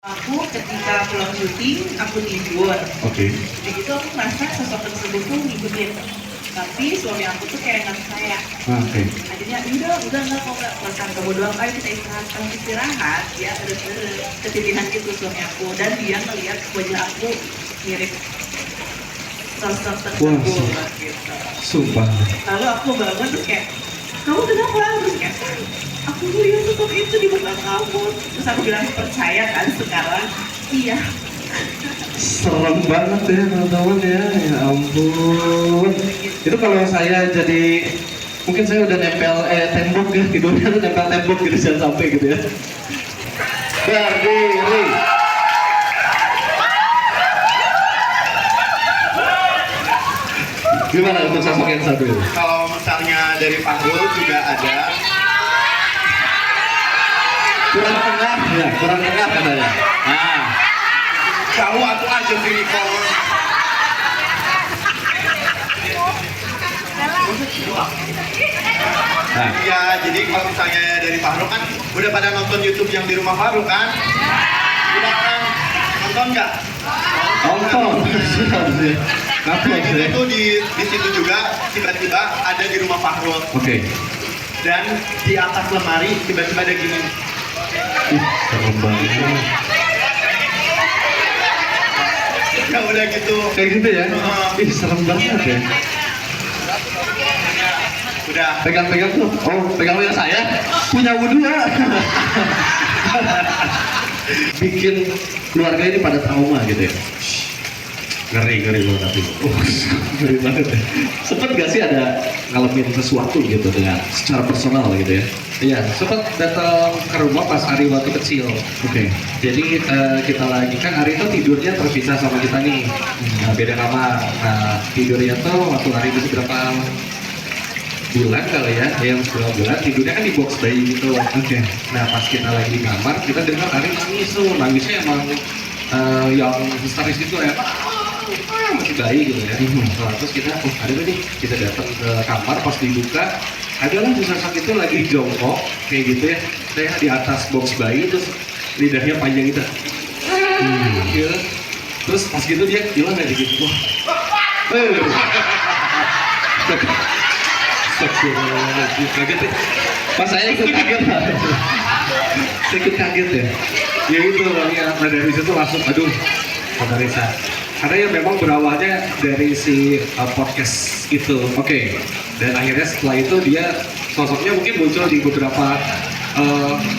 Aku ketika pulang syuting, aku tidur. Oke. Jadi itu aku merasa sosok tersebut tuh ngikutin. Tapi suami aku tuh kayak nggak percaya. Oke. Akhirnya udah nggak kok nggak makan kamu doang, ayo kita istirahat. Kalau istirahat dia ada ketitihan gitu suami aku, dan dia ngelihat wajah aku mirip sosok tersebut gitu. Sumpah. Lalu aku bangun terus kayak, kamu kenapa? Terus kayak, aku lihat sosok itu di belakang kamu. Terus aku bilang, percaya kan sekarang? Iya. Serem banget ya teman-teman ya ampun. Itu kalau saya jadi, mungkin saya udah nempel tembok ya, tidurnya tuh nempel tembok gitu, jangan sampai gitu ya. Berdiri. Gimana untuk sosok yang satu itu? Kalau misalnya dari Fahrul juga ada. Kurang tengah ya, kurang tengah katanya. Nah, Jauh aku aja sini kalau. nah. Iya, jadi kalau misalnya dari Fahrul kan udah pada nonton YouTube yang di rumah Fahrul kan? Udah kan? Nonton nggak? Nonton. Ngapain Itu sih? tuh di situ juga tiba-tiba ada di rumah Fahrul. Oke. Dan di atas lemari tiba-tiba ada gini. Ih, serem banget. Ya udah gitu. Kayak gitu ya? Ih, serem banget ya. Udah. Pegang-pegang tuh. Oh, pegang saya. Punya wudhu ya. Bikin keluarga ini pada trauma gitu ya. Ngeri banget tapi. Oh, ngeri banget ya. Sempet gak sih ada ngalamin sesuatu gitu dengan secara personal gitu ya? Iya, sempat datang ke rumah pas Ari waktu kecil. Oke. Jadi kita lagi kan Ari tuh tidurnya terpisah sama kita nih, beda kamar. Nah tidurnya tuh waktu Ari itu berapa bulan kali ya, yang 10 bulan tidurnya kan di box bayi gitu. Oke. Nah pas kita lagi di kamar kita dengar Ari nangis tuh, nangisnya emang yang histeris gitu ya. Masih bayi gitu ya. Nah, terus kita, ada nih, kita datang ke kamar pas dibuka, adalah sosok itu lagi jongkok kayak gitu ya, saya di atas box bayi terus lidahnya panjang gitu. Gitu. Terus pas gitu dia hilang aja gitu. Wah. Kaget ya. Pas saya ikut kaget. Saya ikut kaget ya. Ya itu ya, nah dari situ langsung aduh, Mother Risa. Karena ya memang berawalnya dari si podcast itu. Oke. Dan akhirnya setelah itu dia sosoknya mungkin muncul di beberapa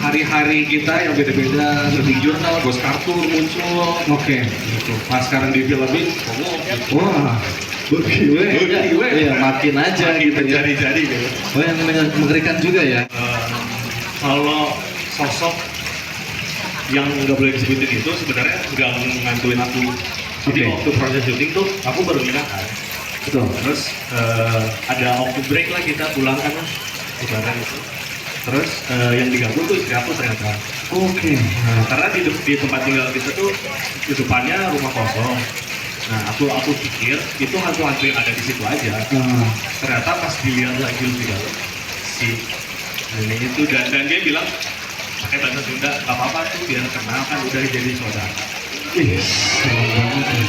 hari-hari kita yang beda-beda, lebih jurnal, Ghost Cartoon muncul. Oke. Gitu. Pas sekarang di filmin, Wah. Begitu ya, makin aja gitu ya. jadi gitu. Oh, yang mengerikan juga ya. Kalau sosok yang nggak boleh disebutin itu sebenarnya nggak ngantuin aku. Jadi Oke. waktu proses syuting tuh aku baru pindah kan. Betul. Terus ada waktu break lah kita pulang kan mas, lebaran itu. Terus yang diganggu tuh istri aku ternyata. Oke. Nah, karena di tempat tinggal kita tuh di depannya rumah kosong. Nah aku pikir itu hantu-hantu yang ada di situ aja. Ternyata pas dilihat lagi lebih dalam si nenek itu dan dia bilang pakai bahasa Sunda nggak apa-apa tuh biar kenal kan udah jadi saudara. Ih, serem banget.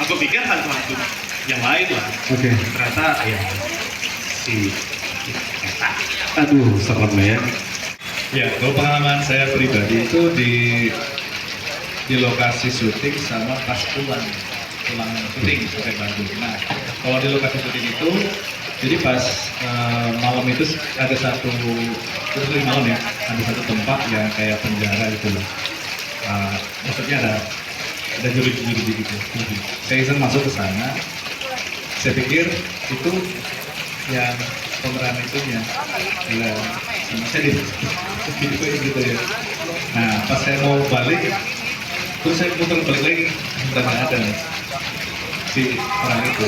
Aku pikir hantu-hantu yang lain lah. Oke. Ternyata ya si Eta. Aduh, serem ya. Ya, kalau pengalaman saya pribadi itu di lokasi syuting sama pas pulang syuting sampai Bandung. Nah, kalau di lokasi syuting itu, jadi pas malam itu ada satu, terus di malam ya, ada satu tempat yang kayak penjara gitu loh. Maksudnya ada juri-juri gitu. Saya iseng masuk ke sana, saya pikir itu yang pemeran itunya, ya, sama saya di gitu ya. Nah, pas saya mau balik, terus saya putar balik lagi, udah nggak ada si orang itu.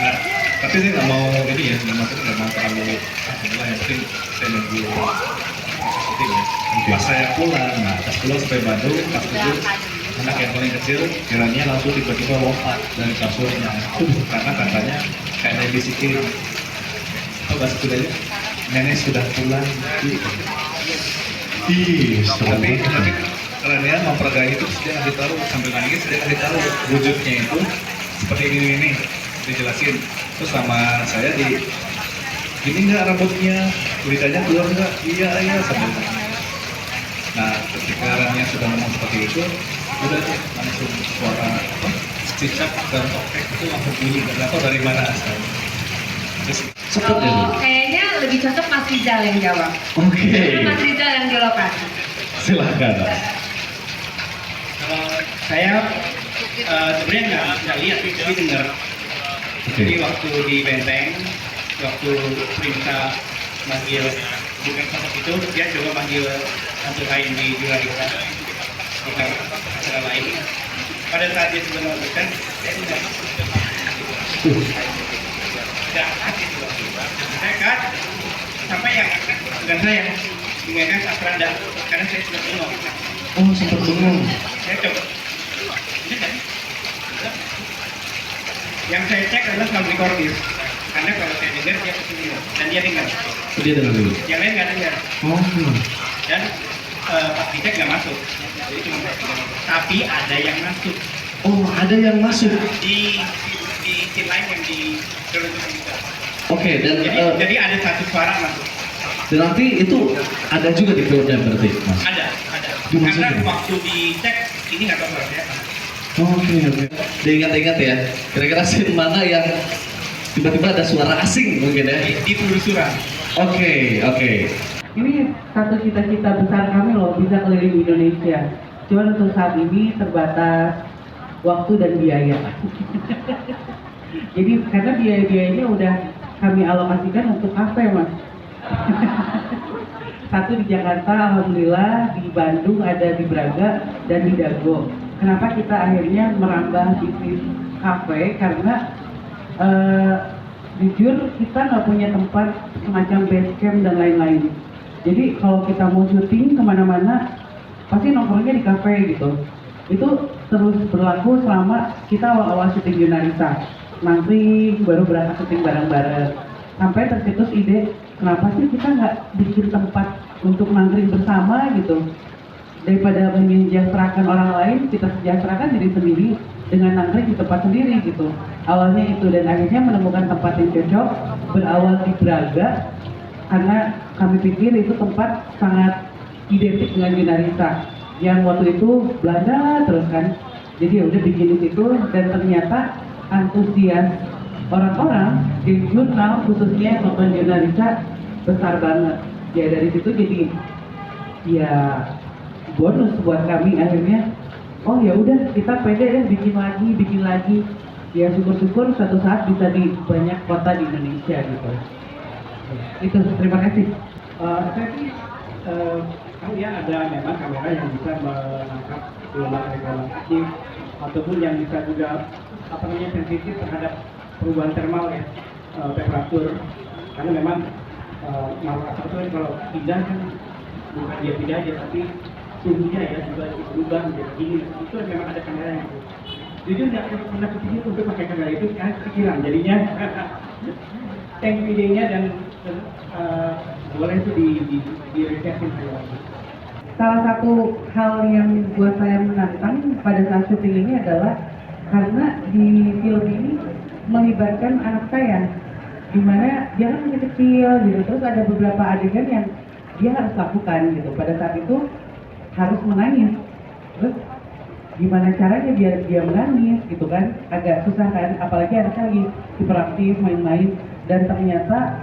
Nah, tapi saya nggak mau ini ya, maksudnya nggak mau terlalu yang penting saya nunggu syuting ya. Pas saya pulang, pas pulang sampai Bandung, pas itu anak yang paling kecil kiranya langsung tiba-tiba lompat dari kasurnya karena katanya kayak dibisikin, oh bahasa sudahnya nenek sudah pulang gitu. Ih, tapi kerennya memperdaya itu dia ngasih tahu sambil nangis dia ngasih tahu wujudnya itu seperti ini dijelasin. Terus sama saya ini nggak rambutnya, kulitnya keluar nggak? Iya sambil nangis. Nah ketika Rania sudah ngomong seperti itu, udah deh langsung suara cicak dan topeng itu langsung bunyi, nggak tahu dari mana asalnya. Terus cepet ya. Oh, kayaknya lebih cocok Mas Rizal yang jawab. Oke. Karena Mas Rizal yang di lokasi. Silakan. Kalau saya sebenarnya nggak lihat tapi dengar. Jadi waktu di Benteng, waktu Prinsa manggil bukan sosok itu, dia coba manggil hantu lain di Juragita, bukan acara lain. Pada saat dia sudah melakukan, saya sudah kaget waktu itu. Saya kaget sampai yang bukan saya mengingatkan Sapranda karena saya sudah bengong. Oh, sempat bengong. Saya coba. Ini kan? Yang saya cek adalah sound recording. Karena kalau saya dengar dia kesini dan dia dengar. Dia dengar dulu. Yang lain nggak dengar. Oh. Dan pas dicek nggak masuk. Jadi cuma saya dengar. Tapi ada yang masuk Oh, ada yang masuk. di scene lain yang di Jerusalem juga. Oke, dan Jadi ada satu suara masuk. dan nanti itu ada juga di filmnya berarti, Mas. Ada. Dimasukin. Karena waktu dicek ini nggak tahu suara siapa. Oke. Diingat-ingat ya. Kira-kira scene mana yang tiba-tiba ada suara asing mungkin ya? Di penelusuran. Oke. Ini satu cita-cita besar kami loh, bisa keliling Indonesia. Cuman untuk saat ini terbatas waktu dan biaya. Jadi karena biaya-biayanya udah kami alokasikan untuk kafe, Mas. Satu di Jakarta, alhamdulillah, di Bandung, ada di Braga, dan di Dago. Kenapa kita akhirnya merambah bisnis kafe? Karena jujur kita nggak punya tempat semacam base camp dan lain-lain. Jadi kalau kita mau syuting kemana-mana, pasti nongkrongnya di kafe gitu. Itu terus berlaku selama kita awal-awal syuting Yunarita. Nanti baru berangkat syuting bareng-bareng. Sampai tercetus ide, kenapa sih kita nggak bikin tempat untuk nangkring bersama gitu. Daripada menyejahterakan orang lain, kita sejahterakan diri sendiri dengan nangkring di tempat sendiri gitu. Awalnya itu, dan akhirnya menemukan tempat yang cocok, berawal di Braga, karena kami pikir itu tempat sangat identik dengan Yunarita yang waktu itu Belanda terus kan. Jadi ya udah bikin di situ, dan ternyata antusias orang-orang di jurnal khususnya nonton Yunarita besar banget. Ya dari situ jadi ya bonus buat kami akhirnya. Oh ya udah, kita pede deh bikin lagi. Ya syukur-syukur suatu saat bisa di banyak kota di Indonesia gitu. Itu, terima kasih. Saya sih tahu ya ada memang kamera yang bisa menangkap gelombang aktif ataupun yang bisa juga sensitif terhadap perubahan termal ya, temperatur. Karena memang makhluk asap itu kalau pindah kan bukan dia pindah aja tapi suhunya ya juga berubah menjadi dingin. Itu memang ada kamera yang itu. Jujur nggak pernah kepikir untuk pakai kamera itu, sekarang kepikiran jadinya. Tank videonya dan boleh itu di resetin saya lagi. Salah satu hal yang buat saya menantang pada saat syuting ini adalah karena di film ini melibatkan anak saya, dimana dia kan masih kecil gitu, terus ada beberapa adegan yang dia harus lakukan gitu. Pada saat itu harus menangis, terus gimana caranya biar dia menangis gitu kan, agak susah kan, apalagi anaknya lagi hiperaktif main-main, dan ternyata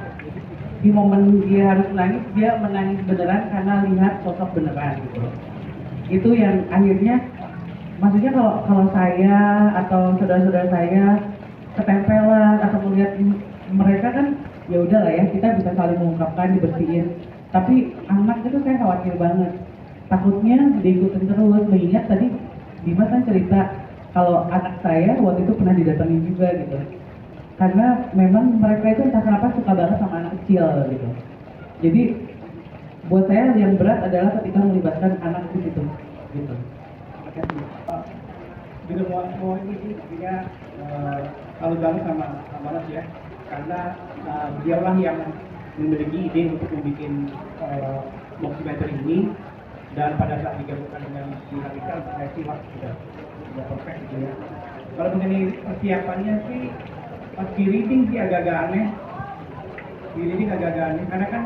di momen dia harus menangis, dia menangis beneran karena lihat sosok beneran gitu. Itu yang akhirnya, maksudnya kalau saya atau saudara-saudara saya ketempelan atau melihat mereka kan, ya udahlah ya, kita bisa saling mengungkapkan, dibersihin. Tapi anak itu saya khawatir banget, takutnya diikutin terus. Mengingat tadi Dimas kan cerita kalau anak saya waktu itu pernah didatangi juga gitu. Karena memang mereka itu entah kenapa suka banget sama anak kecil gitu. Jadi buat saya yang berat adalah ketika melibatkan anak di situ gitu. Terima kasih. Gitu mau ini artinya salut banget sama Manas ya, karena dialah yang memiliki ide untuk membuat dokumenter ini, dan pada saat digabungkan dengan dinamika saya simak sudah perfect gitu ya. Kalau mengenai persiapannya sih pas di reading sih agak-agak aneh. Di reading agak-agak aneh karena kan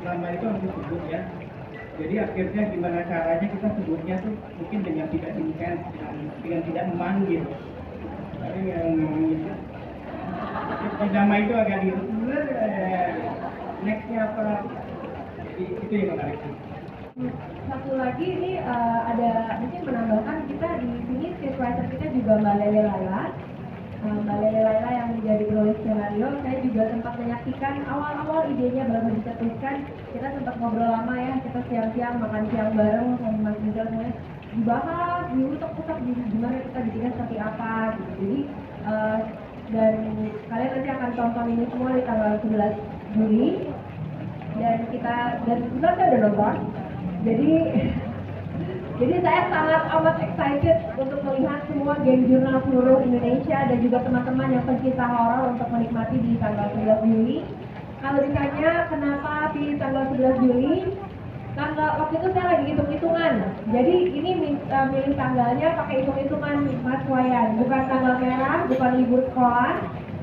nama itu harus disebut ya. Jadi akhirnya gimana caranya kita sebutnya tuh mungkin dengan tidak intens, dengan tidak memanggil. Tapi yang nama itu agak di nextnya apa? Jadi itu yang menarik. Satu lagi ini ada mungkin menambahkan kita di sini scriptwriter kita juga Mbak Lele Laila. Mbak Lele Laila yang menjadi penulis skenario, saya juga sempat menyaksikan awal-awal idenya baru dicetuskan. Kita sempat ngobrol lama ya, kita siang-siang makan siang bareng sama Mas Rizal semuanya dibahas, diutak-utak gimana kita bikinnya seperti apa gitu. Jadi dan kalian nanti akan tonton ini semua di tanggal 11 Juli dan kebetulan saya udah nonton. Jadi saya sangat amat excited untuk melihat semua geng jurnal seluruh Indonesia dan juga teman-teman yang pencinta horor untuk menikmati di tanggal 11 Juli. Kalau ditanya kenapa pilih tanggal 11 Juli, waktu itu saya lagi hitung-hitungan. Jadi ini milih tanggalnya pakai hitung-hitungan Mas Wayan, bukan tanggal merah, bukan libur sekolah.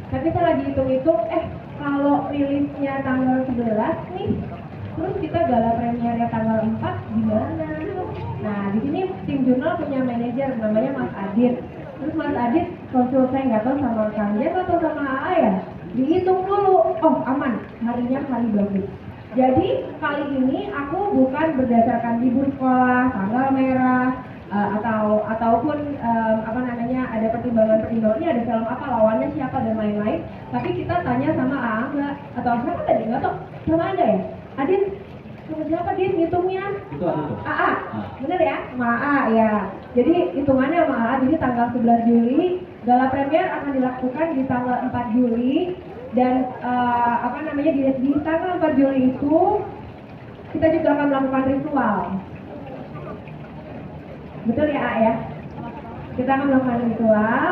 Tapi saya lagi hitung-hitung, kalau rilisnya tanggal 11 nih, terus kita gala premiernya tanggal 4 gimana? Nah, di sini tim jurnal punya manajer namanya Mas Adit. Terus Mas Adit konsul saya nggak tahu sama kalian atau sama AA ya. Dihitung dulu, oh aman, harinya hari bagus. Jadi kali ini aku bukan berdasarkan libur sekolah, tanggal merah, ataupun ada pertimbangan-pertimbangan ini ada film apa, lawannya siapa dan lain-lain. Tapi kita tanya sama AA nggak, atau siapa tadi nggak tahu, sama ada ya. Adit, sama siapa dia ngitungnya? Itu apa tuh? AA, bener ya? Sama AA ya. Jadi hitungannya sama AA, jadi tanggal 11 Juli, gala premier akan dilakukan di tanggal 4 Juli. Dan di tanggal 4 Juli itu, kita juga akan melakukan ritual. Betul ya AA ya? Kita akan melakukan ritual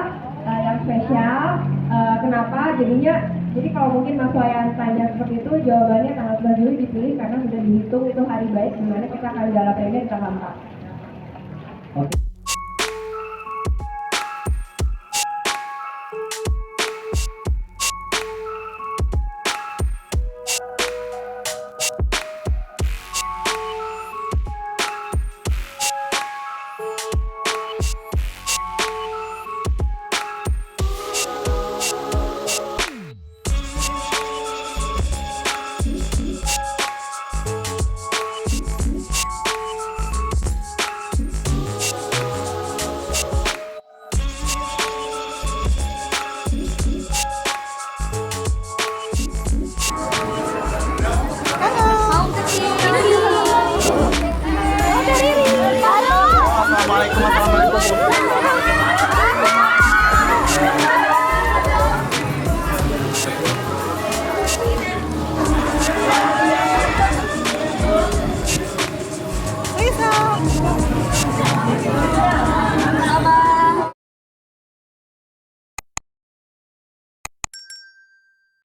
yang spesial. Kenapa? Jadi kalau mungkin Mas Wayan tanya seperti itu, jawabannya tanggal 11 Juli dipilih karena sudah dihitung itu hari baik dimana kita akan gala premier di tanggal 4. Oke.